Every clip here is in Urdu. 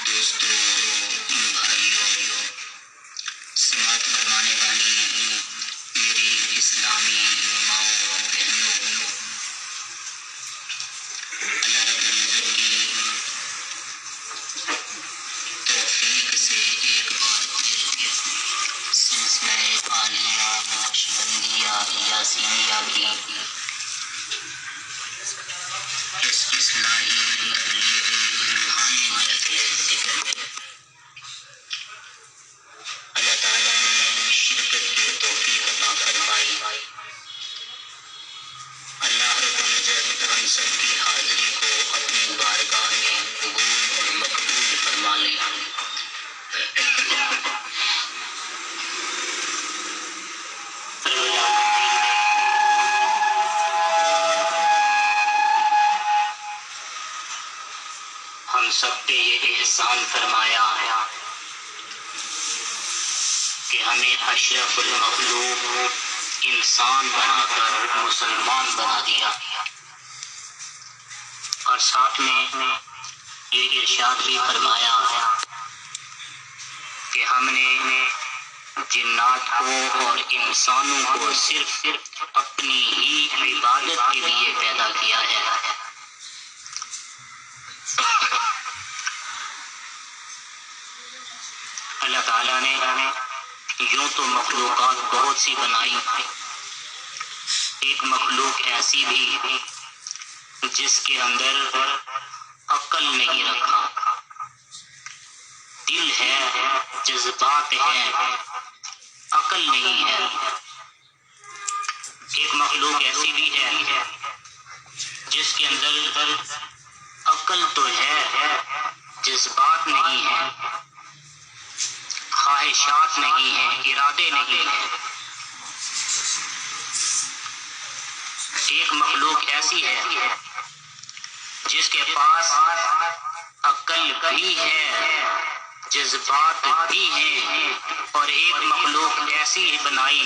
دوستوں، بھائیوں، سماعت فرمانے والی میری اسلامی ماؤں اور بہنوں، اللہ رب العزت کی توفیق سے ایک بار پھر سلسلہ عالیہ نقشبندیہ یاسینیہ کی اس اصلاحی روحانی ذکر اللہ تعالیٰ نے شرکت کی توفیق عطا فرمائی۔ اللہ رب العزت ہم سب کی حاضری کو اپنی بارگاہ میں قبول اور مقبول فرما لے۔ ہم سب پہ یہ احسان فرمایا کہ ہمیں اشرف المخلوق انسان بنا کر مسلمان بنا دیا، اور ساتھ میں یہ ارشاد بھی فرمایا کہ ہم نے جنات کو اور انسانوں کو صرف اپنی ہی عبادت کے لیے پیدا کیا ہے۔ اللہ تعالیٰ نے یوں تو مخلوقات بہت سی بنائی، ایک مخلوق ایسی بھی جس کے اندر عقل نہیں رکھا، دل ہے، جذبات ہیں، عقل نہیں ہے۔ ایک مخلوق ایسی بھی ہے جس کے اندر عقل تو ہے، جذبات نہیں ہے، خواہشات نہیں ہیں، ارادے نہیں ہیں۔ ایک مخلوق ایسی ہے جس کے پاس عقل بھی ہے، جذبات بھی ہیں، اور ایک مخلوق ایسی بنائی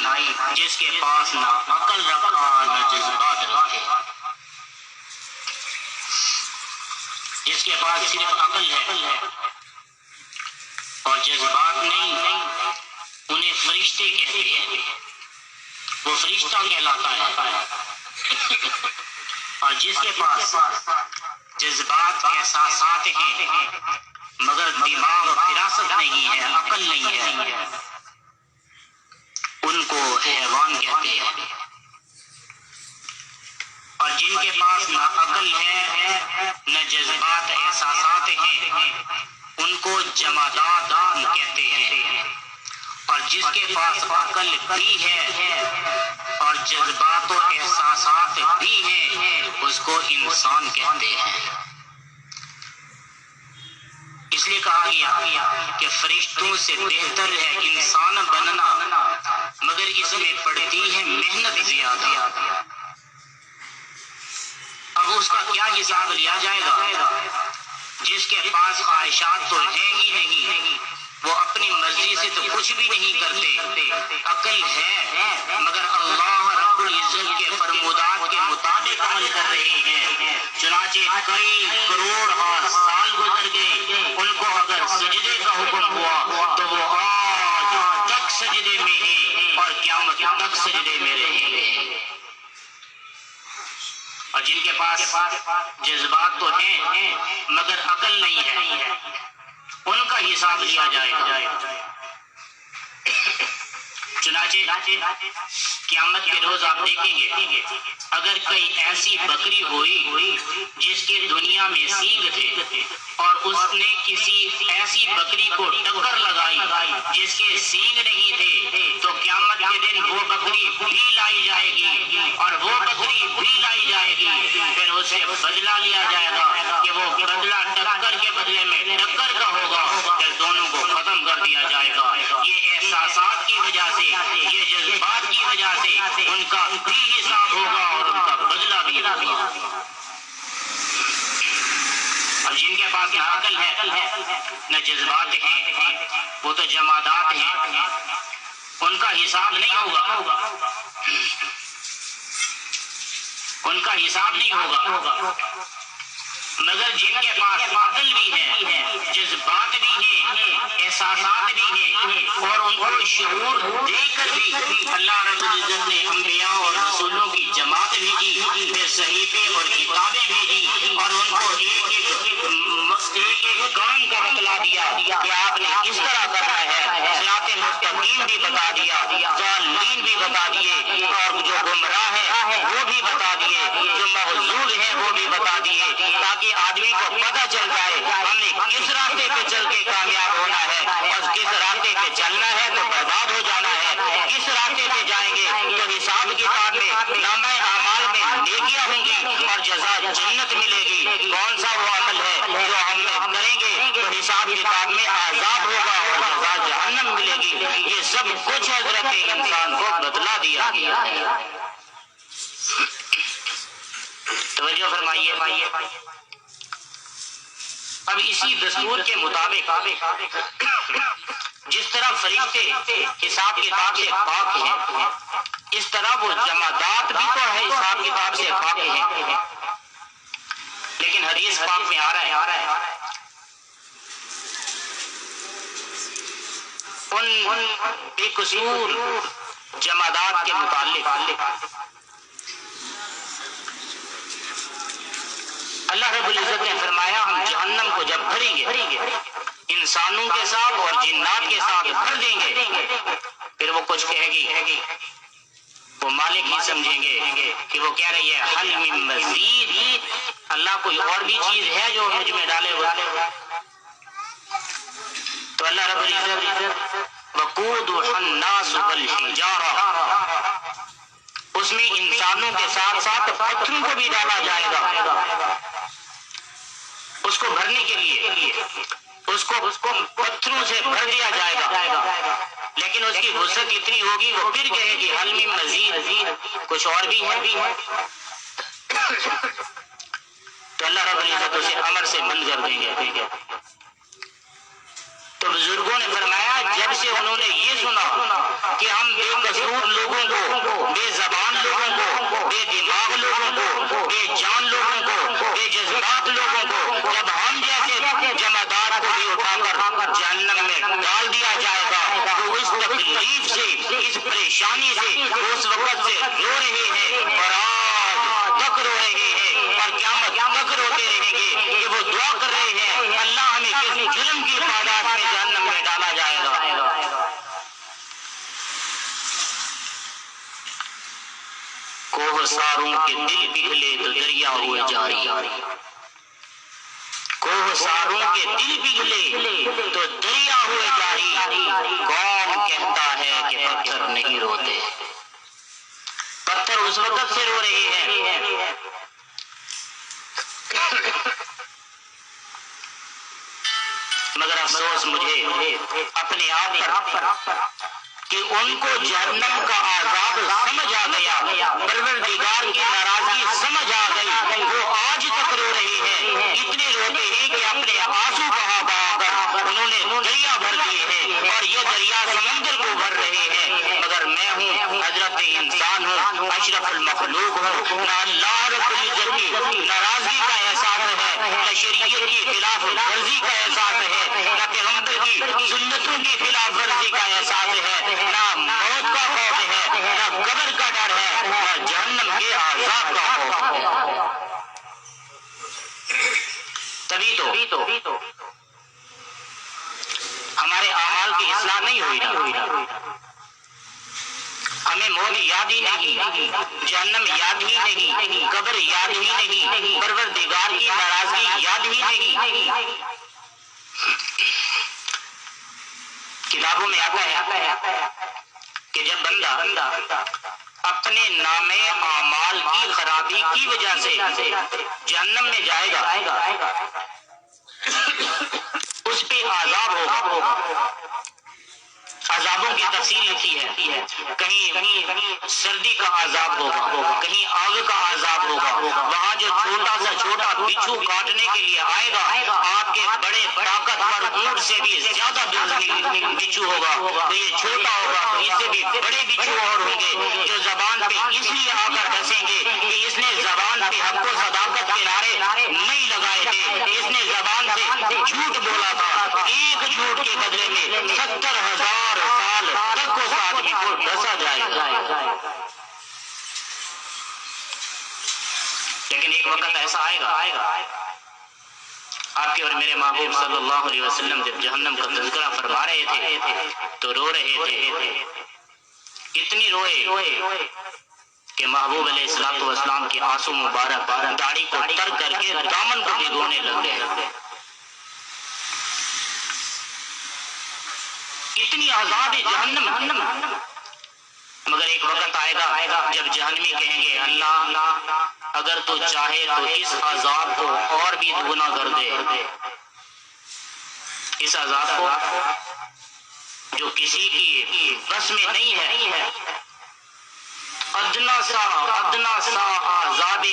جس کے پاس نہ عقل رکھا نہ جذبات رکھے، جس کے پاس صرف عقل ہے اور جذبات نہیں، انہیں فرشتے کہتے ہیں، وہ فرشتہ کہلاتا ہے۔ اور جس کے پاس جذبات، احساسات ہیں مگر دماغ اور فراست نہیں ہے، عقل نہیں ہے، ان کو حیوان کہتے ہیں۔ اور جن کے پاس نہ عقل ہے نہ جذبات، احساسات ہیں، ان کو جمادات کہتے ہیں۔ اور جس کے پاس عقل بھی ہے اور جذبات و احساسات بھی ہیں، اس کو انسان کہتے ہیں۔ اس لیے کہا گیا کہ فرشتوں سے بہتر ہے انسان بننا، مگر اس میں پڑتی ہے محنت زیادہ۔ اب اس کا کیا حساب لیا جائے گا؟ جس کے پاس خواہشات تو ہے ہی نہیں، وہ اپنی مرضی سے تو کچھ بھی نہیں کرتے، عقل ہے مگر اللہ رب العزت کے فرمودات کے مطابق عمل کر رہے ہیں، چنانچہ کئی کروڑ سال گزر گئے، ان کو اگر سجدے کا حکم ہوا تو وہ آج تک سجدے میں ہیں اور قیامت تک سجدے میں رہیں گے۔ اور جن کے پاس جذبات تو ہیں مگر عقل نہیں ہے، ان کا حساب لیا جائے گا۔ چنانچہ قیامت کے روز آپ دیکھیں گے اگر کوئی ایسی بکری ہوئی جس کے دنیا میں سینگ تھے اور اس نے کسی ایسی بکری کو ٹکر لگائی جس کے سینگ نہیں تھے، تو قیامت کے دن وہ بکری بھی لائی جائے گی اور وہ بکری بھی لائی جائے گی، پھر اسے بدلہ لیا جائے گا کہ وہ بدلہ ٹکر کے بدلے میں ٹکر کا ہوگا، پھر دونوں کو ختم کر دیا جائے گا۔ یہ احساسات کی وجہ سے، یہ جذبات کی وجہ سے ان کا بھی حساب ہوگا اور ان کا بدلہ بھی ہوگا۔ اور جن کے پاس نہ عقل ہے نہ جذبات ہیں، وہ تو جمادات ہیں، ان کا حساب نہیں ہوگا۔ ان کا حساب نہیں ہوگا، مگر جن کے پاس عقل بھی ہے، جذبات بھی ہیں، احساسات بھی ہیں، اور ان کو شعور دے کر بھی اللہ رب العزت نے انبیاء اور رسولوں کی جماعت بھیجی، پھر صحیفے اور کتابیں بھیجی، اور ان کو ایک کام کا بتلا دیا کہ آپ نے کس طرح کرنا ہے، صراط مستقیم بھی بتا دیا، ضالین بھی بتا دیے، اور جو گمراہ ہے وہ بھی بتا دیے، جو محظوظ ہیں وہ بھی بتا دیے، تاکہ آدمی کو پتہ چل جائے ہمیں کس راستے پہ چل کے کامیاب ہونا ہے، اور کس راستے پہ چلنا ہے تو برباد ہو جانا ہے، کس راستے پہ جائیں گے تو حساب کتاب میں نامہ اعمال میں نیکیاں ہوں گی اور جزا جنت ملے گی، کون سا وہ عمل ہے جو ہم کریں گے تو حساب کتاب میں عذاب ہوگا اور جزا جہنم ملے گی، یہ سب کچھ حضرت انسان کو بتلا دیا گیا ہے۔ توجہ فرمائیے۔ اب اسی دستور کے مطابق جس طرح فرشتے حساب کتاب سے پاک ہیں، اس طرح وہ جمادات بھی تو ہے حساب کتاب سے پاک ہیں، لیکن حدیث پاک میں آ رہا ہے ان بے قصور جمادات کے متعلق اللہ رب العزت نے فرمایا ہم جہنم کو جب بھریں گے انسانوں کے ساتھ اور جنات کے ساتھ بھر دیں گے، پھر وہ کچھ کہے گی، وہ مالک ہی سمجھیں گے کہ وہ کہہ رہی ہے حل من مزید، اللہ کوئی اور بھی چیز ہے جو مجھ میں ڈالے ہوئے، تو اللہ رب العزت وقودها الناس والحجارہ، اس میں انسانوں کے ساتھ ساتھ پتھروں کو بھی ڈالا جائے گا، اس کو بھرنے کے لیے اس کو پتھروں سے بھر دیا جائے گا، لیکن اس کی وسعت اتنی ہوگی وہ پھر کہے گی حل من مزید، کچھ اور بھی ہے، تو اللہ رب العزت اسے امر سے بند کر دیں گے۔ تو بزرگوں نے فرمایا جب سے انہوں نے یہ سنا کہ ہم بے قصور لوگوں کو، بے زبان لوگوں کو، بے دماغ لوگوں کو، بے جان لوگوں کو، بے جذبات لوگوں کو جب ہم جیسے جمادات کو بھی اٹھا کر جہنم میں ڈال دیا جائے گا، تو اس تکلیف سے، اس پریشانی سے اس وقت سے رو رہے ہیں اور آج تک رو رہے ہیں اور قیامت تک روتے رہیں گے کہ وہ دعا کر رہے ہیں اللہ ہمیں کس جرم کی پاداش میں جہنم میں ڈالا جائے گا۔ کوہ ساروں کے دل پگھلے تو دریا ہوئے جاری، کوہ ساروں کے دل پگھلے تو دریا ہوئے جاری، کون کہتا ہے کہ پتھر نہیں روتے، پتھر اس وقت سے رو رہے ہیں۔ مگر افسوس مجھے اپنے آپ پر کہ ان کو جہنم کا عذاب سمجھ آ گیا، پروردگار کی ناراضگی سمجھ آ گئی، وہ آج تک رو رہے ہیں، اتنے روتے ہیں کہ اپنے آنسو بہا بہا کر انہوں نے دریا بھر دیے ہیں اور یہ دریا سمندر کو بھر رہے ہیں، مگر میں ہوں حضرت انسان ہوں، اشرف المخلوق ہوں، نہ اللہ رب العزت کی ناراضگی کا احساس ہے، نہ شریعت کی خلاف ورزی کا احساس ہے، نہ پیغمبر کی سنتوں کی خلاف ورزی کا احساس ہے، نہ موت کا خوف ہے، نہ قبر کا ڈر ہے، نہ جہنم کے عذاب کا خوف ہے۔ تبھی تو ہمارے اعمال کی اصلاح نہیں ہوئی نا، ہمیں موت یاد ہی نہیں، جہنم یاد ہی نہیں، قبر یاد ہی نہیں، پروردگار کی ناراضگی یاد ہی نہیں۔ کتابوں میں آتا ہے کہ جب بندہ اپنے نامے اعمال کی خرابی کی وجہ سے جہنم میں جائے گا، اس پہ عذاب ہوگا، عذابوں کی تفصیل لکھی ہے، کہیں سردی کا عذاب ہوگا، کہیں آگ کا عذاب ہوگا، وہاں جو چھوٹا بچھو کاٹنے کے لیے آئے گا آپ کے بڑے طاقتور اونٹ سے بھی زیادہ بچھو ہوگا، تو یہ چھوٹا ہوگا تو اس سے بھی بڑے بچھو اور ہوں گے جو زبان پہ اس لیے آ کر ڈسیں گے کہ اس نے زبان پہ حق و صداقت کے نعرے نہیں لگائے تھے، اس نے زبان سے جھوٹ بولا تھا، ایک جھوٹ کے بدلے میں 70,000 سال تک اس آدمی کو ڈسا جائے گا۔ لیکن ایک وقت ایسا آئے گا، آپ کے اور میرے محبوب صلی اللہ علیہ وسلم جب جہنم کا تذکرہ فرما رہے تھے تو رو رہے تھے، اتنی روئے کہ محبوب علیہ السلام کے آنسو مبارک داڑھی کو تر کر کے دامن کو بھگونے لگ گئے، اتنی عذاب جہنم۔ مگر ایک وقت آئے گا جب جہنمی کہیں گے اللہ اگر تو چاہے تو اس عذاب کو اور بھی دگنا کر دے، اس عذاب کو جو کسی کی بس میں نہیں ہے، ادنا سا عذاب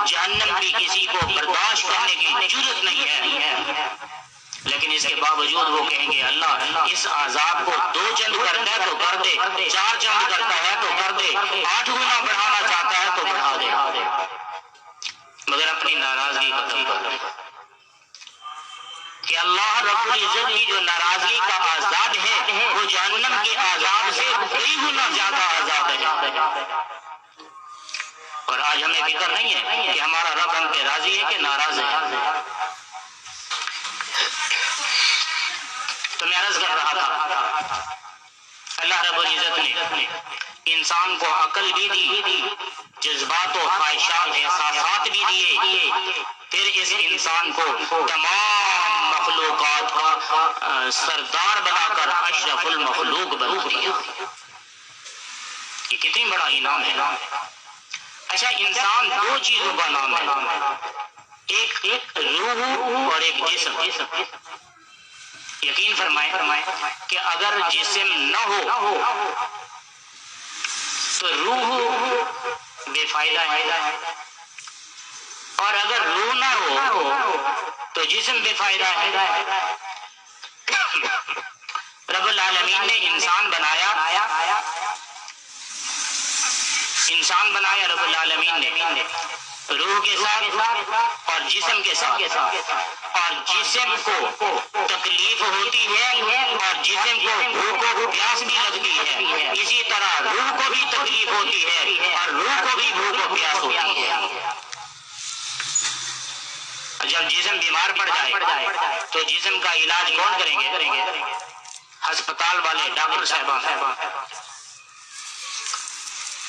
جہنم بھی کسی کو برداشت کرنے کی جرت نہیں ہے، لیکن اس کے باوجود وہ کہیں گے اللہ اس عذاب کو 2 چند کرتا ہے تو کر دے، 4 چند کرتا ہے تو کر دے، 8 گنا بڑھانا چاہتا ہے تو بڑھا دے، مگر اپنی ناراضگی ختم کر دے کہ اللہ رب العزت کی جو ناراضگی کا عذاب ہے وہ جہنم کے عذاب سے کئی گنا زیادہ عذاب ہے۔ اور آج ہمیں فکر نہیں ہے کہ ہمارا رب ہم پہ راضی ہے کہ ناراض ہے۔ تو میں عرض کر رہا تھا اللہ رب العزت نے انسان کو عقل بھی دی، جذبات و خواہشات احساسات بھی دیے، پھر اس انسان کو تمام مخلوقات کا سردار بنا کر اشرف المخلوق بنا دیا۔ یہ کتنی بڑا انعام ہے۔ اچھا انسان 2 چیزوں کا نام ہے، ایک روح اور ایک جسم۔ یقین فرمائیں کہ اگر جسم نہ ہو تو روح بے فائدہ ہے، اور اگر روح نہ ہو تو جسم بے فائدہ ہے۔ رب العالمین نے انسان بنایا رب العالمین نے روح کے ساتھ اور جسم کے ساتھ، اور جسم کو تکلیف ہوتی ہے اور جسم کو بھوک و پیاس بھی لگتی ہے، اسی طرح روح کو بھی تکلیف ہوتی ہے اور روح کو بھی بھوک و پیاس ہوتی ہے۔ جب جسم بیمار پڑ جائے تو جسم کا علاج کون کریں گے؟ ہسپتال والے، ڈاکٹر صاحبان۔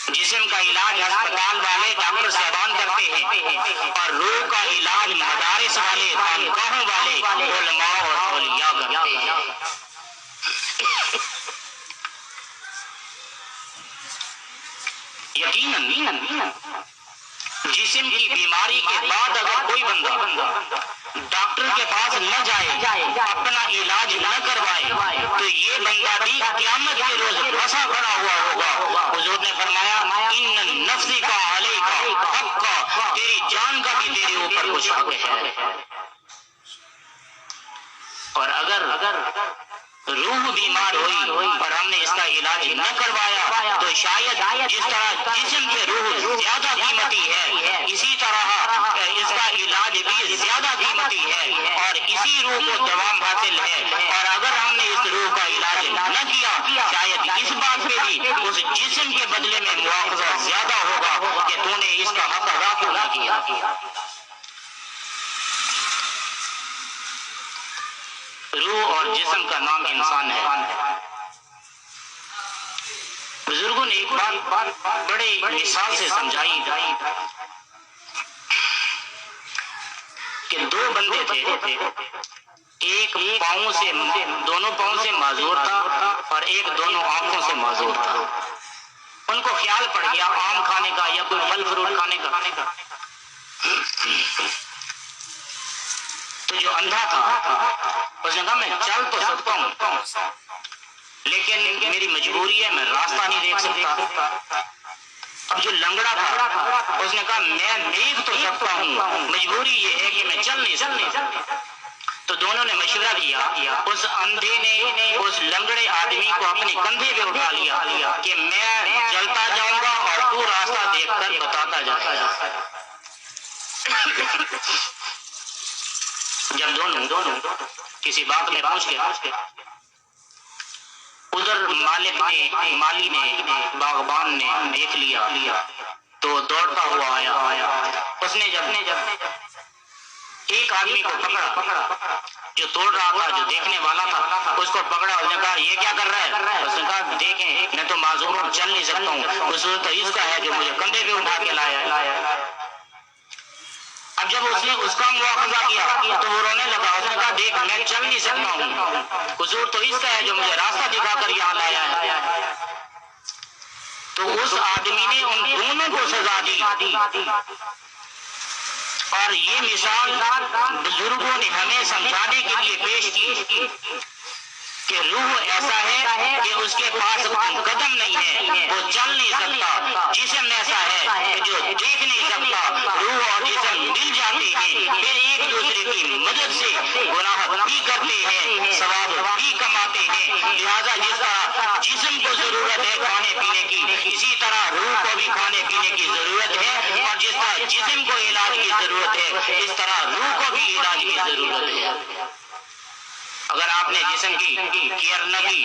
جسم کا علاج ہسپتال والے ڈاکٹر صاحبان کرتے ہیں اور روح کا علاج مدارس والے، خانقاہوں والے علماء اور اولیاء کرتے ہیں۔ یقیناً جسم کی بیماری کے بعد اگر کوئی بندہ ڈاکٹر کے پاس نہ جائے، اپنا علاج نہ کروائے، تو یہ بندہ بھی قیامت کے روز پھنسا کھڑا ہوا ہوگا۔ حضور نے فرمایا ان النفس کا علیک حق، تیری جان کا بھی تیرے اوپر کچھ حق ہے۔ اور اگر روح بیمار ہوئی اور ہم نے اس کا علاج نہ کروایا تو شاید جس طرح جسم سے روح زیادہ قیمتی ہے، اسی طرح اس کا علاج بھی زیادہ قیمتی ہے، اور اسی روح کو دوام حاصل ہے، اور اگر ہم نے اس روح کا علاج نہ کیا شاید اس بات پہ بھی اس جسم کے بدلے میں مواخذہ زیادہ ہوگا کہ تو نے اس کا حق ادا کیوں نہ کیا۔ روح اور جسم کا نام انسان ہے۔ بزرگوں نے ایک بات بڑے مثال سے سمجھائی کہ 2 بندے تھے، ایک پاؤں سے، دونوں پاؤں سے معذور تھا اور ایک دونوں آنکھوں سے معذور تھا۔ ان کو خیال پڑ گیا آم کھانے کا یا کوئی پھل فروٹ کھانے کا، تو جو اندھا تھا اس نے کہا میں چل تو سکتا ہوں لیکن میری مجبوری ہے، میں راستہ نہیں دیکھ سکتا۔ اب جو لنگڑا تھا اس نے کہا میں دیکھ تو سکتا ہوں، مجبوری یہ ہے کہ میں چل نہیں سکتا۔ تو دونوں نے مشورہ کیا، اس اندھے نے اس لنگڑے آدمی کو اپنے کندھے پہ اٹھا لیا کہ میں چلتا جاؤں گا اور تو راستہ دیکھ کر بتاتا جاتا ہے۔ جب دونوں کسی بات میں پہنچ گئے، ادھر مالی نے باغبان نے دیکھ لیا تو دوڑتا ہوا آیا۔ اس نے جب ایک آدمی کو پکڑا جو توڑ رہا تھا، جو دیکھنے والا تھا، اس کو پکڑا۔ اس نے کہا یہ کیا کر رہا ہے؟ اس نے کہا دیکھیں میں تو معذور ہوں، چل نہیں سکتا ہوں، قصور تو اس کا ہے جو مجھے کندھے پہ اٹھا کے لایا۔ اب جب اس نے اس کا مواخذہ کیا تو وہ رونے لگا۔ اس نے کہا دیکھ میں چل نہیں سکتا ہوں، قصور تو اس کا ہے جو مجھے راستہ دکھا کر یہاں لایا ہے۔ تو اس آدمی نے ان دونوں کو سزا دی، اور یہ مثال بزرگوں نے ہمیں سمجھانے کے لیے پیش کی کہ روح ایسا ہے کہ اس کے پاس قدم نہیں ہے، وہ چل نہیں سکتا۔ جسم ایسا ہے کہ جو دیکھ نہیں سکتا۔ روح اور جسم مل جاتے ہیں، پھر ایک دوسرے کی مدد سے گناہ بھی کرتے ہیں، ثواب بھی کماتے ہیں۔ لہذا جس طرح جسم کو ضرورت ہے کھانے پینے کی، اسی طرح روح کو بھی کھانے پینے کی ضرورت ہے، اور جس طرح جسم کو علاج کی ضرورت ہے اس طرح روح کو بھی علاج کی ضرورت ہے۔ اگر آپ نے جسم کی کیئر نہ کی،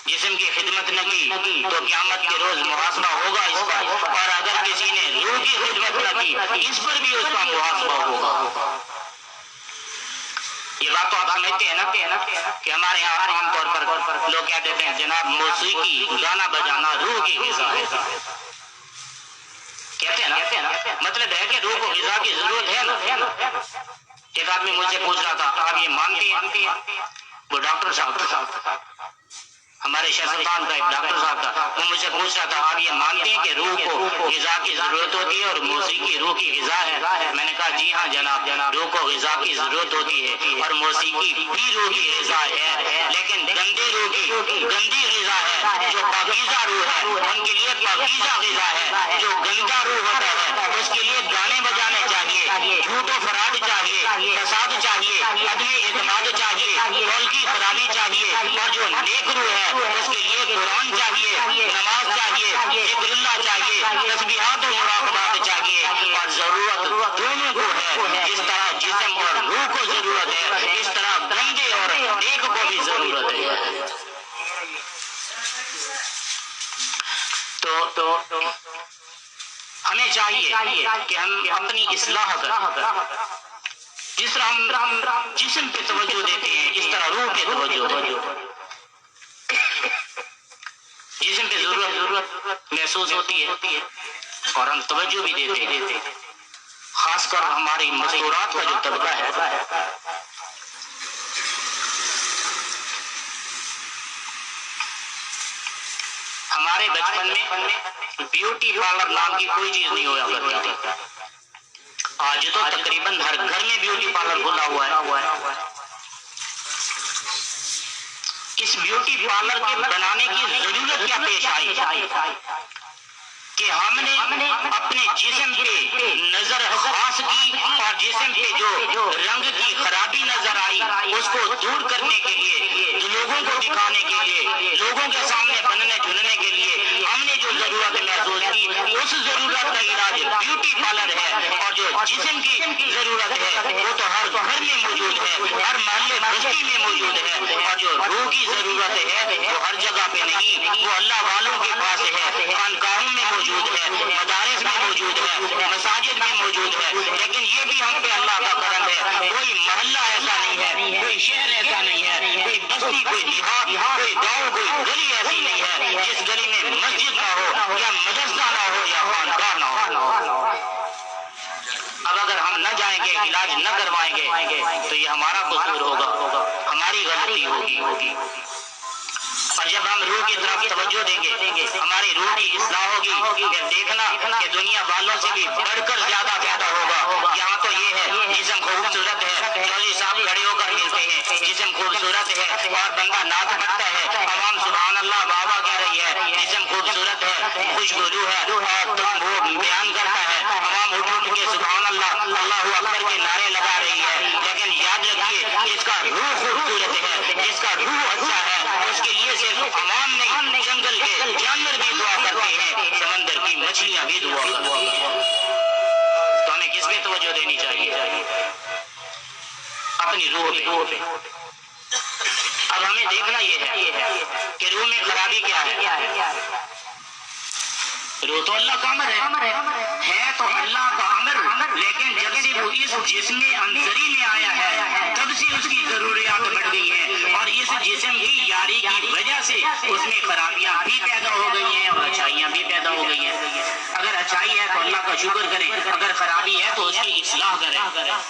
جسم کی خدمت نہ کی، تو قیامت کے روز محاسبہ ہوگا اس پر، اور اگر کسی نے روح کی خدمت نہ کی اس پر بھی اس کا محاسبہ ہوگا۔ یہ بات تو آپ سمجھتے ہیں نا کہ ہمارے یہاں عام طور پر لوگ کیا کہتے ہیں جناب موسیقی گانا بجانا روح کی غذا ہے، کہتے ہیں نا، مطلب ہے کہ روح کو غذا کی ضرورت ہے نا۔ ایک آدمی مجھ سے پوچھ رہا تھا آپ یہ مانتے ہیں؟ وہ ڈاکٹر صاحب، ہمارے شاہ سلطان کا ایک ڈاکٹر صاحب تھا، وہ مجھ سے پوچھ رہا تھا آپ یہ مانتے ہیں کہ روح کو غذا کی ضرورت ہوتی ہے اور موسیقی روح کی غذا ہے؟ میں نے کہا جی ہاں جناب، روح کو غذا کی ضرورت ہوتی ہے اور موسیقی بھی روح کی غذا ہے، لیکن گندے روح کی گندی غذا ہے۔ جو پاکیزہ روح ہے ان کے لیے پاکیزہ غذا ہے، جو گندا روح ہوتا ہے اس کے لیے گانے بجانے چاہیے، جھوٹ و فراڈ چاہیے، فساد چاہیے، عدم اعتماد چاہیے، قول کی خرابی چاہیے، اور جو نیک روح ہے اس کے لیے قرآن چاہیے، نماز چاہیے، ذکر اللہ چاہیے، تسبیحات و مراقبات چاہیے، اور ضرورت دونوں کو ہے۔ جس طرح جسم اور روح کو ضرورت ہے اس طرح گندے اور نیک کو بھی ضرورت ہے۔ تو ہمیں چاہیے کہ ہم اپنی اصلاح کریں، جس طرح ہم جسم پہ توجہ دیتے ہیں اس طرح روح پہ توجہ دیں۔ جسم پہ ضرورت محسوس ہوتی ہے اور ہم توجہ بھی دیتے ہیں، خاص کر ہماری مستورات کا جو طبقہ ہے۔ ہمارے بچپن میں بیوٹی پارلر نام کی کوئی چیز نہیں ہوا کرتی تھی، آج تو تقریباً ہر گھر میں بیوٹی پارلر کھلا ہوا ہے۔ اس بیوٹی پارلر کے بنانے کی ضرورت کیا پیش آئی کہ ہم نے اپنے جسم پہ نظر خاص کی، اور جسم پہ جو رنگ کی خرابی نظر آئی اس کو دور کرنے کے لیے، لوگوں کو دکھانے کے لیے، لوگوں کے سامنے بننے جھننے کے لیے ہم نے جو ضرورت محسوس کی اس ضرورت کا علاج بیوٹی پارلر ہے۔ اور جو جسم کی ضرورت ہے وہ تو ہر گھر میں موجود ہے، ہر محلے بستی میں موجود ہے، اور جو روح کی ضرورت ہے وہ ہر جگہ پہ نہیں، وہ اللہ والوں کے پاس ہے، خانقاہوں میں موجود ہے، مدارس میں موجود ہے، مساجد میں موجود ہے۔ لیکن یہ بھی ہم پہ اللہ کا کرم ہے، کوئی محلہ ایسا نہیں ہے، کوئی شہر ایسا نہیں ہے، کوئی بستی، کوئی دیہات، کوئی گاؤں، کوئی گلی ایسی نہیں ہے جس گلی میں مسجد نہ ہو یا مدرسہ نہ ہو یا خانقاہ نہ ہو۔ اب اگر ہم نہ جائیں گے، علاج نہ کروائیں گے تو یہ ہمارا قصور ہوگا، ہماری غلطی ہوگی۔ اور جب ہم روح کی طرف توجہ دیں گے ہماری روح کی اصلاح ہوگی، پھر دیکھنا کہ دنیا والوں سے بھی بڑھ کر زیادہ فائدہ ہوگا۔ یہاں تو یہ ہے جسم خوبصورت ہے، چودھری صاحب کھڑے ہو کر ملتے ہیں، جسم خوبصورت ہے اور بندہ نعت پڑھتا ہے، کا روح اچھا ہے اس کے لیے صرف عوام نہیں، جنگل کے جانور بھی دعا کرتے ہیں، سمندر کی مچھلیاں بھی دعا کرتی ہیں۔ تو ہمیں کس پہ توجہ دینی چاہیے؟ اپنی روح پہ۔ اب ہمیں دیکھنا یہ ہے کہ روح میں خرابی کیا ہے۔ روح تو اللہ کا امر ہے تو اللہ کا امر، لیکن جب سے وہ اس جسم انصری میں آیا ہے تب سے اس کی ضروریات بڑھ گئی ہیں، اور اس جسم کی یاری کی وجہ سے اس میں خرابیاں بھی پیدا ہو گئی ہیں اور اچھائیاں بھی پیدا ہو گئی ہیں۔ اگر اچھائی ہے تو اللہ کا شکر کریں، اگر خرابی ہے تو اس کی اصلاح کریں۔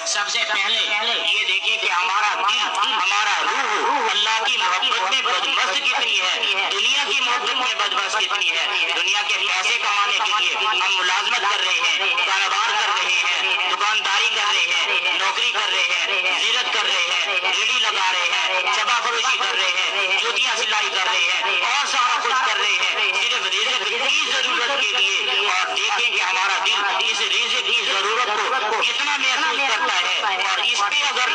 سب سے پہلے یہ دیکھیں کہ ہمارا دل، ہمارا روح اللہ کی محبت میں بدمست کتنی ہے، دنیا کی محبت میں بدمست کتنی ہے۔ دنیا کے پیسے کمانے کے لیے ہم ملازمت کر رہے ہیں، کاروبار کر رہے ہیں، دکانداری کر رہے ہیں، نوکری کر رہے ہیں، زیرت کر رہے ہیں، ریڑھی لگا رہے ہیں، چبا فروشی کر رہے ہیں، جوتیاں سلائی کر رہے ہیں اور سارا کچھ کر رہے ہیں صرف رزق کی ضرورت کے لیے۔ اور دیکھیں کہ ہمارا دل اس رزق کی ضرورت کو کتنا محسوس کرتا ہے، اور اس پہ اگر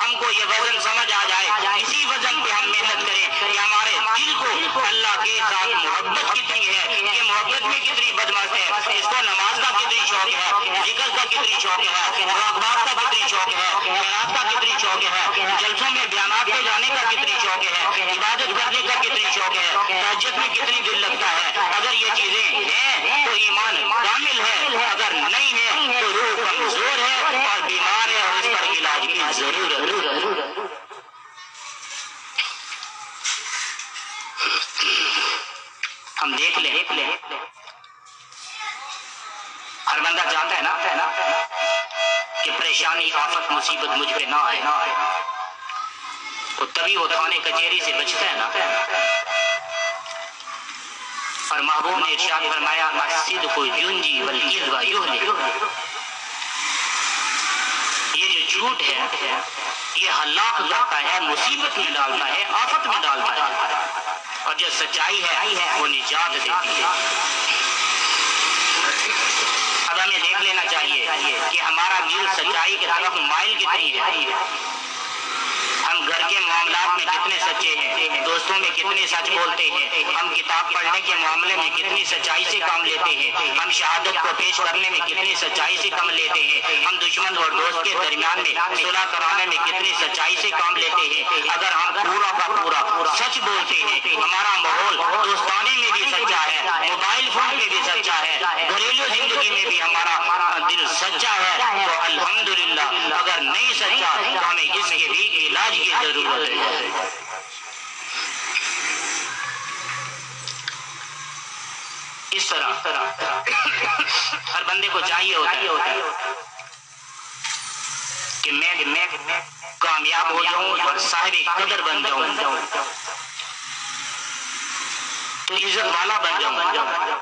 ہم کو یہ وزن سمجھ آ جائے، اسی وزن پہ ہم محنت کریں کہ ہمارے دل کو اللہ کے ساتھ محبت کتنی ہے، یہ محبت میں کتنی بدمست ہے، اس کو نماز کا کتنی شوق ہے، ذکر کا کتنی شوق ہے، مراقبات کا کتنی شوق ہے، خیرات کا کتنی شوق ہے، جلسوں میں بیانات پہ جانے کا کتنی شوق ہے، عبادت کرنے کا کتنی شوق ہے، تہجد میں کتنی دل لگتا ہے۔ اگر یہ چیزیں ہیں تو ایمان کامل ہے، اگر نہیں ہے تو روح کمزور ہے اور بیمار ہے اور اس پر علاج کی ضرورت۔ ہم دیکھ لیں ہر بندہ چاہتا ہے نا کہ پریشانی، آفت، مصیبت مجھ پہ نہ آئے، تو تبھی وہ تھانے کچہری سے بچتا ہے نا۔ اور محبوب نے ارشاد فرمایا الصدق ینجی والکذب یہلک، یہ جو جھوٹ ہے یہ ہلاک کرتا ہے، مصیبت میں ڈالتا ہے، آفت میں ڈالتا ہے، اور جو سچائی ہے وہ نجات دیتی ہے۔ اب ہمیں دیکھ لینا چاہیے کہ ہمارا دل سچائی کی طرف مائل کتنی ہے۔ ہم گھر کے معاملات میں کتنے سچے ہیں، دوستوں میں کتنے سچ بولتے ہیں، ہم کتاب پڑھنے کے معاملے میں کتنی سچائی سے کام لیتے ہیں، ہم شہادت کو پیش کرنے میں کتنی سچائی سے کام لیتے ہیں، ہم دشمن اور دوست کے درمیان میں صلح کرانے میں کتنی سچائی سے کام لیتے ہیں۔ اگر ہم پورا کا پورا سچ بولتے ہیں، ہمارا ماحول دوستانے میں بھی سچا ہے، موبائل فون میں بھی سچا ہے، گھریلو زندگی میں بھی ہمارا دل سچا ہے، تو الحمدللہ۔ اگر نہیں سچا تو ہمیں اس کے بھی علاج کی ضرورت ہے۔ اس طرح ہر بندے کو چاہیے ہوتا ہے کہ میں کامیاب ہو جاؤں اور صاحب قدر بن جاؤں، تو عزت والا بن جاؤں۔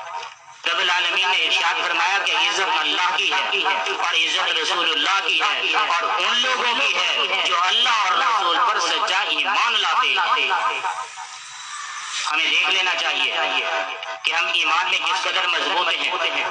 رب العالمین نے ارشاد فرمایا کہ عزت اللہ کی ہے اور عزت رسول اللہ کی ہے، اور ان لوگوں کی ہے جو اللہ اور رسول پر سچا ایمان لاتے ہیں۔ ہمیں دیکھ لینا چاہیے کہ ہم ایمان میں کس قدر مضبوط ہیں،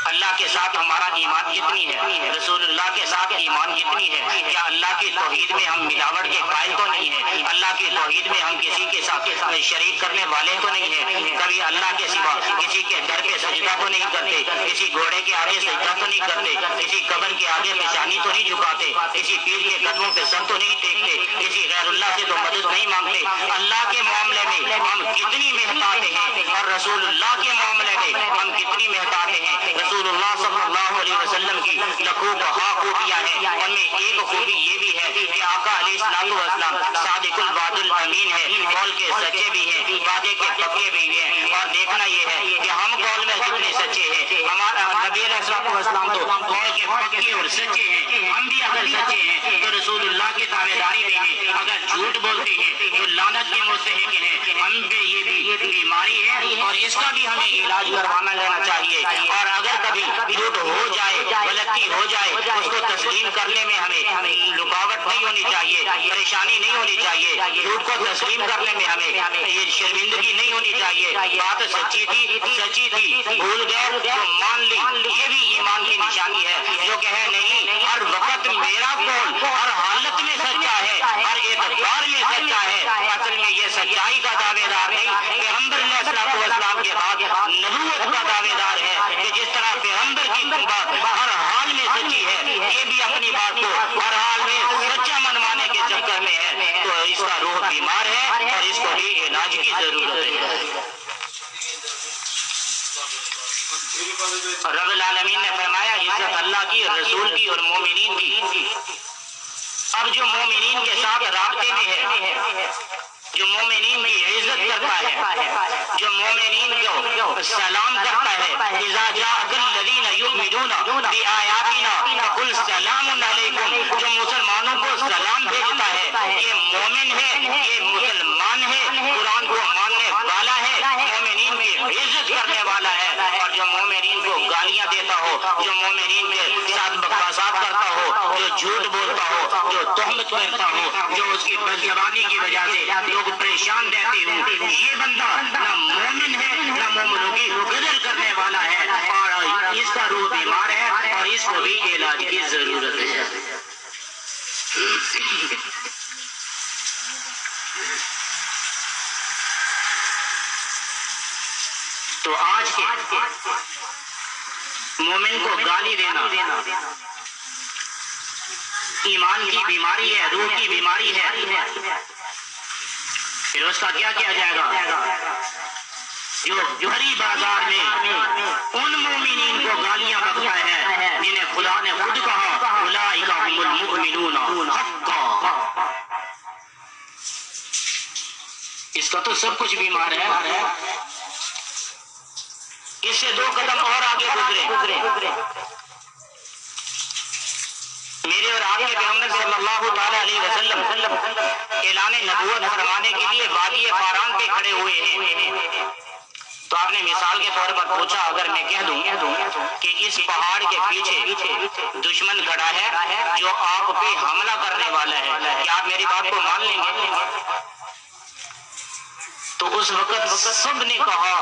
اللہ کے ساتھ ہمارا ایمان کتنی ہے، رسول اللہ کے ساتھ ایمان کتنی ہے، کیا اللہ کی توحید میں ہم ملاوٹ کے قائل تو نہیں ہیں، اللہ کی توحید میں ہم کسی کے ساتھ شریک کرنے والے تو نہیں ہیں، کبھی اللہ کے سوا کسی کے در پہ سجدہ تو نہیں کرتے، کسی گھوڑے کے آگے سجدہ تو نہیں کرتے، کسی قبر کے آگے پیشانی تو نہیں جھکاتے، کسی پیر کے قدموں پہ سر تو نہیں ٹیکتے، کسی غیر اللہ سے تو مدد نہیں مانگتے۔ اللہ کے معاملے میں ہم کتنی محتاط ہیں اور رسول اللہ کے معاملے میں ہم کتنی محتاط ہیں۔ رسول اللہ صلی اللہ علیہ وسلم کی لکھوں بہا خوبیاں ہیں، ان میں ایک خوبی یہ بھی ہے کہ آقا علیہ السلام صادق الوعد الامین ہے، قول کے سچے بھی ہیں، وعدے کے پکے بھی ہیں۔ اور دیکھنا یہ ہے کہ ہم قول میں کتنے سچے ہیں۔ ہمارا نبی علیہ السلام تو قول کے پکے اور سچے ہیں، ہم بھی اگر سچے ہیں تو رسول اللہ کی تابعداری میں ہیں، اگر جھوٹ بولتے ہیں تو لعنت کے مستحق ہیں۔ ہم پہ یہ بھی بیماری ہے اور اس کا بھی ہمیں علاج کروانا لینا چاہیے۔ اور اگر کبھی جھوٹ ہو جائے، غلطی ہو جائے، اس کو تسلیم کرنے میں ہمیں رکاوٹ نہیں ہونی چاہیے، پریشانی نہیں ہونی چاہیے، جھوٹ کو تسلیم کرنے میں ہمیں یہ شرمندگی نہیں ہونی چاہیے۔ بات سچی تھی، بھول گئے تو مان لی، یہ بھی ایمان کی نشانی ہے۔ جو کہے نہیں ہر وقت میرا قول ہر حالت میں سچا ہے، ہر اعتبار میں سچا ہے، اصل میں یہ سچائی کا دعوے دار نہیں، پیغمبر علیہ الصلوۃ والسلام کے بعد نبوت کا دعوے دار ہے کہ جس طرح پیغمبر کی بات ہر حال میں سچی ہے، یہ بھی اپنی بات کو ہر حال میں سچا منوانے کے چکر میں ہے، تو اس کا روح بیمار ہے اور اس کو بھی علاج کی ضرورت ہے۔ رب العالمین نے فرمایا عزت اللہ کی، رسول کی اور مومنین کی۔ اب جو مومنین کے ساتھ رابطے میں ہے، جو مومنین کی عزت کرتا ہے، جو مومنین کو سلام کرتا ہے، اذا جاءک الذین یؤمنون بآیاتنا فقل سلام علیکم، جو مسلمانوں کو سلام بھیجتا ہے، یہ مومن ہے، یہ مسلمان ہے، قرآن کو ماننے والا ہے، مومنین کی عزت کرنے والا ہے۔ اور جو مومنین کو گالیاں دیتا ہو، جو مومنین کے ساتھ بکواسات کرتا ہو، جو جھوٹ بولتا ہو، جو تہمت کرتا ہو، جو اس کی بدزبانی کی وجہ سے لوگ پریشان رہتے ہوں، یہ بندہ نہ مومن ہے نہ مومنوں کی قدر کرنے والا ہے، اور اس کا روح بیمار ہے اور اس کو بھی علاج کی ضرورت ہے۔ تو آج کے مومن کو گالی دینا ایمان کی بیماری ہے، روح کی بیماری ہے۔ پھر اس کا کیا کیا جائے گا؟ جو بھری بازار میں ان مومنین کو گالیاں بکتا ہے جنہیں خدا نے خود کہا اولئک هم المؤمنون حقا، اس کا تو سب کچھ بیمار ہے۔ اس سے دو قدم اور آگے گزرے، میرے اور آپ کے پیغمبر صلی اللہ تعالی علیہ وسلم اعلان نبوت فرمانے کے لیے وادی فاران پہ کھڑے ہوئے ہیں، تو آپ نے مثال کے طور پر پوچھا اگر میں کہہ دوں کہ اس پہاڑ کے پیچھے دشمن کھڑا ہے جو آپ پہ حملہ کرنے والا ہے، کیا آپ میری بات کو مان لیں گے؟ تو اس وقت سب نے کہا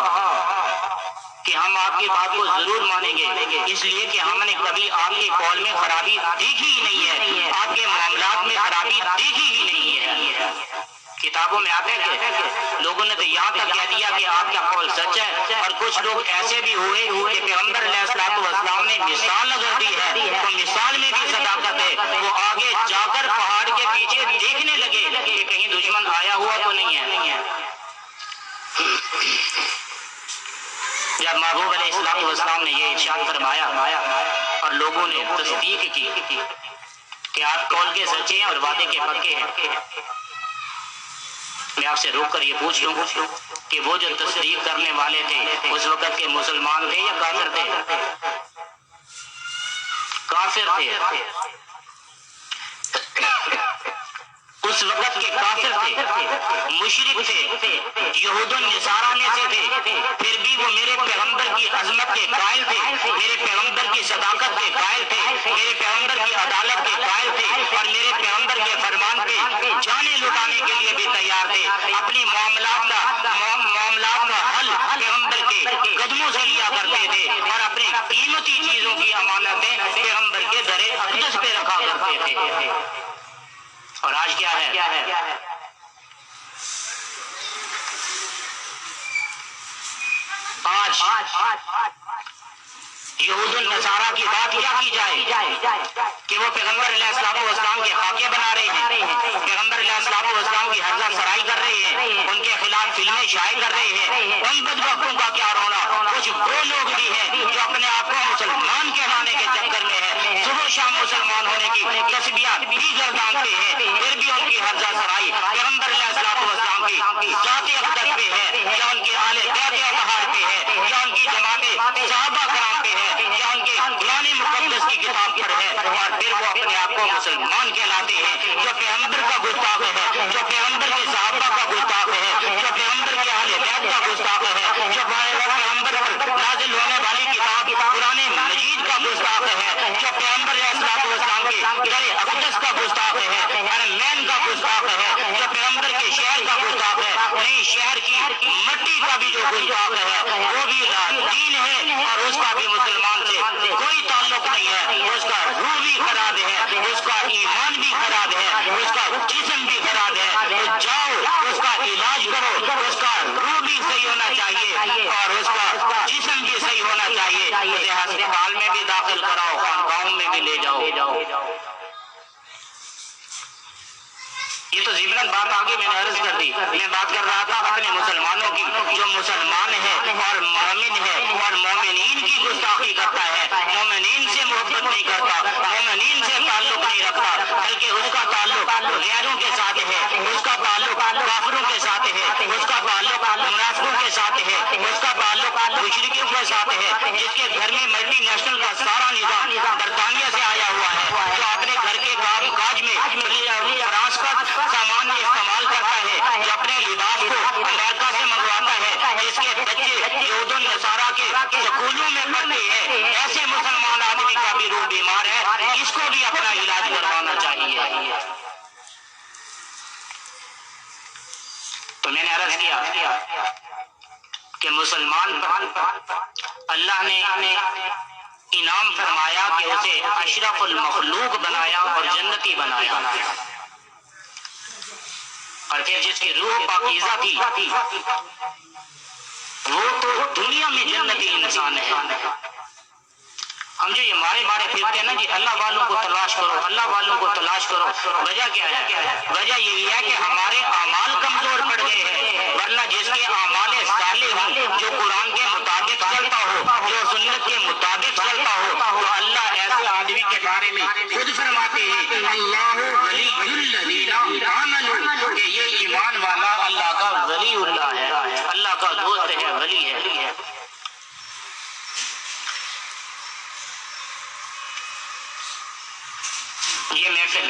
کہ ہم آپ کی بات کو ضرور مانیں گے، اس لیے کہ ہم نے کبھی آپ کے قول میں خرابی دیکھی ہی نہیں ہے، آپ کے معاملات میں خرابی دیکھی ہی نہیں ہے۔ کتابوں میں آتے ہیں کہ لوگوں نے تو یہاں تک کہہ دیا کہ آپ کا قول سچ ہے، اور کچھ لوگ ایسے بھی ہوئے کہ پیغمبر علیہ الصلوۃ والسلام نے مثال اگر دی ہے تو مثال میں بھی صداقت ہے، وہ آگے جا کر پہاڑ کے پیچھے دیکھنے لگے کہ کہیں دشمن آیا ہوا تو نہیں ہے۔ جب محبوب علیہ الصلوۃ والسلام نے یہ ارشاد فرمایا اور لوگوں نے تصدیق کی کہ آپ قول کے سچے ہیں اور وعدے کے پکے ہیں، میں آپ سے روک کر یہ پوچھ لوں کہ وہ جو تصدیق کرنے والے تھے اس وقت کے مسلمان تھے یا کافر تھے؟ کافر تھے، اس وقت کے کافر تھے، مشرک تھے، یہود و نصارہ میں سے تھے، پھر بھی وہ میرے پیغمبر کی عظمت کے قائل تھے، میرے پیغمبر کی صداقت کے قائل تھے، میرے پیغمبر کی عدالت کے قائل تھے، اور میرے پیغمبر کے فرمان پہ جانیں لٹانے کے لیے بھی تیار تھے۔ اپنی معاملات کا حل پیغمبر کے قدموں سے لیا کرتے تھے اور اپنی قیمتی چیزوں کی امانتیں پیغمبر کے در اقدس پہ رکھا کرتے تھے۔ اور آج کیا ہے؟ آج یہود النصارہ کی بات کیا کی جائے کہ وہ پیغمبر علیہ الصلوۃ والسلام کے خاکے بنا رہے ہیں، پیغمبر علیہ الصلوۃ والسلام کی حرزہ سرائی کر رہے ہیں، ان کے خلاف فلمیں شائع کر رہے ہیں۔ ان بدبختوں کا کیا رونا؟ کچھ وہ لوگ بھی ہیں جو اپنے آپ کو مسلمان کہلانے کے چکر میں ہیں، صبح شام مسلمان ہونے کی تسبیحات بھی گردانتے ہیں، پھر بھی ان کی حرزہ سرائی پیغمبر علیہ الصلوۃ والسلام کی ذات اقدس پہ ہے، یا ان کے اہل بیت اطہار پہ ہے، یا ان کی جماعت صحابہ کرام پہ ہے، یا ان کے قرآن مقدس کی کتاب پر ہے، اور پھر وہ اپنے آپ کو مسلمان کہلاتے ہیں۔ جو پیغمبر کا گستاخ ہے، جو پیغمبر کے صحابہ کا گستاخ ہے، جو پیغمبر کے اہل بیت کا گستاخ ہے، جو پیغمبر پر نازل ہونے والی کتاب قرآن مجید کا گستاخ ہے، جو پیغمبر علیہ الصلوۃ والسلام کے در اقدس کا گستاخ ہے، حرمین کا گستاخ ہے، جو پیغمبر کے شہر کا گستاخ ہے، نہیں شہر کی مٹی کا بھی جو گستاخ ہے وہ بھی دین ہے، اور اس کا بھی مسلمان سے کوئی تعلق نہیں ہے، اس کا روح بھی خراب ہے، اس کا ایمان بھی خراب ہے، اس کا جاؤ اس کا علاج کرو، اس کا روح بھی صحیح ہونا چاہیے اور اس کا جسم بھی صحیح ہونا چاہیے، اسے ہسپتال میں بھی داخل کراؤ، خانقاہوں میں بھی لے جاؤ۔ یہ تو ضمن بات آگے میں نے عرض کر دی۔ میں بات کر رہا تھا اپنے مسلمانوں کی، جو مسلمان ہے اور مومن ہے اور مومنین کی گستاخی کرتا ہے، مومنین سے محبت نہیں کرتا، مومنین سے تعلق نہیں رکھتا، بلکہ اس کا تعلق غیروں کے ساتھ ہے، اس کا تعلق کافروں کے ساتھ ہے، اس کا تعلق منافقوں کے ساتھ ہے، اس کا تعلق مشرکوں کے ساتھ ہے، جس کے گھر میں ملٹی نیشنل کا سارا نظام برطانیہ سے آیا ہوا ہے، جو اپنے گھر کے کام کاج میں فرانس کا سامان استعمال کرتا ہے، جو اپنے لباس کو امریکہ سے منگواتا ہے، جس کے بچے یہود و نصارہ کے سکولوں میں پڑھتے ہیں، ایسے مسلمان آدمی کا بھی روح بیمار ہے، اس کو بھی اپنا علاج کروانا چاہیے۔ تو میں نے عرض کیا کہ مسلمان پر اللہ نے انعام فرمایا کہ اسے اشرف المخلوق بنایا اور جنتی بنایا، اور پھر جس کی روح پاکیزہ تھی وہ تو دنیا میں جنتی انسان ہے۔ ہم جو یہ مارے پھرتے ہیں نا جی، اللہ والوں کو تلاش کرو، اللہ والوں کو تلاش کرو، وجہ کیا ہے؟ وجہ یہی ہے کہ ہمارے اعمال کمزور پڑ گئے ہیں، ورنہ جس کے اعمال صالح ہوں، جو قرآن کے مطابق چلتا ہو، جو سنت کے مطابق چلتا ہو، تو اللہ ایسے آدمی کے بارے میں خود فرماتے ہیں اللہ ولی الذین آمنوا، کہ یہ ایمان والا اللہ کا ولی اللہ ہے، اللہ کا دوست ہے، ولی ہے۔ یہ محفل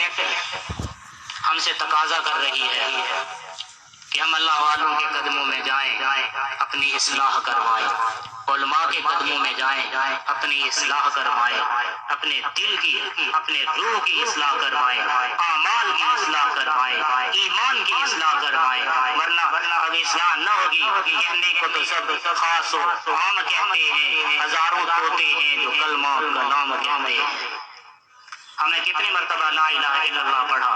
ہم سے تقاضا کر رہی ہے کہ ہم اللہ والوں کے قدموں میں جائیں، اپنی اصلاح کروائیں، علماء کے قدموں میں جائیں، اپنی اصلاح کروائیں، اپنے دل کی، اپنے روح کی اصلاح کروائیں، اعمال کی اصلاح کروائیں، ایمان کی اصلاح کروائیں، ورنہ اگر اصلاح نہ ہوگی کہنے کو تو سب خاص و عام کہتے ہیں، ہزاروں طوطے ہیں جو کلمہ کلام کہتے ہیں۔ ہمیں کتنی مرتبہ لا الہ الا اللہ پڑھا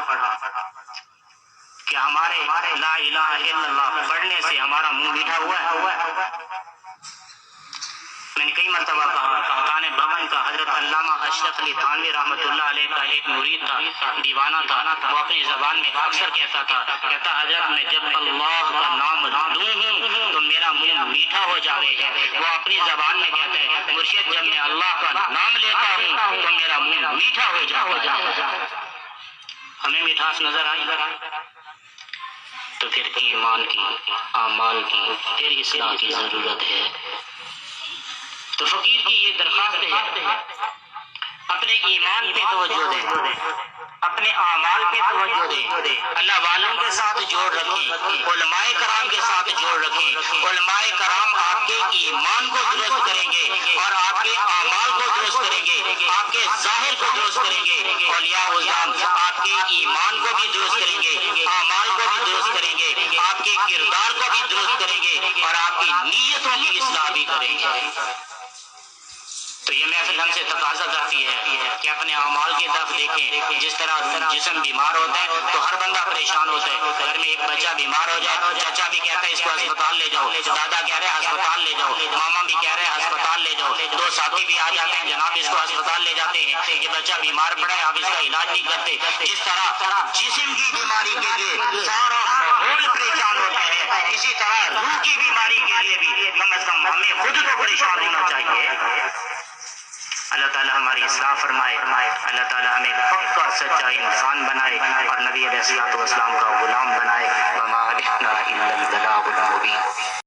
کہ ہمارے لا الہ الا اللہ پڑھنے سے ہمارا منہ میٹھا ہوا ہے؟ میں نے کئی مرتبہ کہا، تانے بھون کا حضرت علامہ اشرف علی تھانوی رحمۃ اللہ علیہ کا ایک مرید تھا، دیوانہ تھا، وہ اپنی زبان میں اکثر کہتا حضرت میں جب اللہ کا نام لوں ہوں تو میرا منہ میٹھا ہو جاوے ہے۔ وہ اپنی زبان میں کہتا ہے مرشد جب میں اللہ کا نام لیتا ہوں تو میرا منہ میٹھا ہو جاتا ہے۔ ہمیں مٹھاس نظر آئی تو پھر ایمان کی، اعمال کی، پھر اصلاح کی ضرورت ہے۔ تو فقیر کی یہ درخواست ہے اپنے ایمان پہ توجہ دیں، اپنے اعمال پہ توجہ دیں، اللہ والوں کے ساتھ جوڑ رکھیں، علماء کرام کے ساتھ جوڑ رکھیں۔ علماء کرام آپ کے ایمان کو درست کریں گے اور آپ کے اعمال کو درست کریں گے، آپ کے ظاہر کو درست کریں گے۔ اولیاء اعظام آپ کے ایمان کو بھی درست کریں گے، اعمال کو بھی درست کریں گے، آپ کے کردار کو بھی درست کریں گے اور آپ کی نیتوں کی اصلاح بھی کریں گے۔ تو یہ محفل ہم سے تقاضا کرتی ہے کہ اپنے اعمال کی طرف دیکھیں۔ جس طرح جسم بیمار ہوتا ہے تو ہر بندہ پریشان ہوتا ہے، گھر میں ایک بچہ بیمار ہو جائے، چچا بھی کہتا ہے اس کو ہسپتال لے جاؤ، دادا کہہ رہے ہیں ہسپتال لے جاؤ، ماما بھی کہہ رہے ہیں ہسپتال لے جاؤ، دو ساتھی بھی آ جاتے ہیں جناب اس کو ہسپتال لے جاتے ہیں، یہ بچہ بیمار پڑا ہے آپ اس کا علاج نہیں کرتے۔ جس طرح جسم کی بیماری کے لیے سارا ماحول پریشان ہوتا ہے، اسی طرح روح کی بیماری کے لیے بھی کم از کم ہمیں خود کو پریشان ہونا چاہیے۔ اللہ تعالیٰ ہماری اصلاح فرمائے، اللہ تعالیٰ ہمیں پکا سچا انسان بنائے اور نبی علیہ الصلوۃ والسلام کا غلام بنائے۔ وما علینا الا البلاغ المبین۔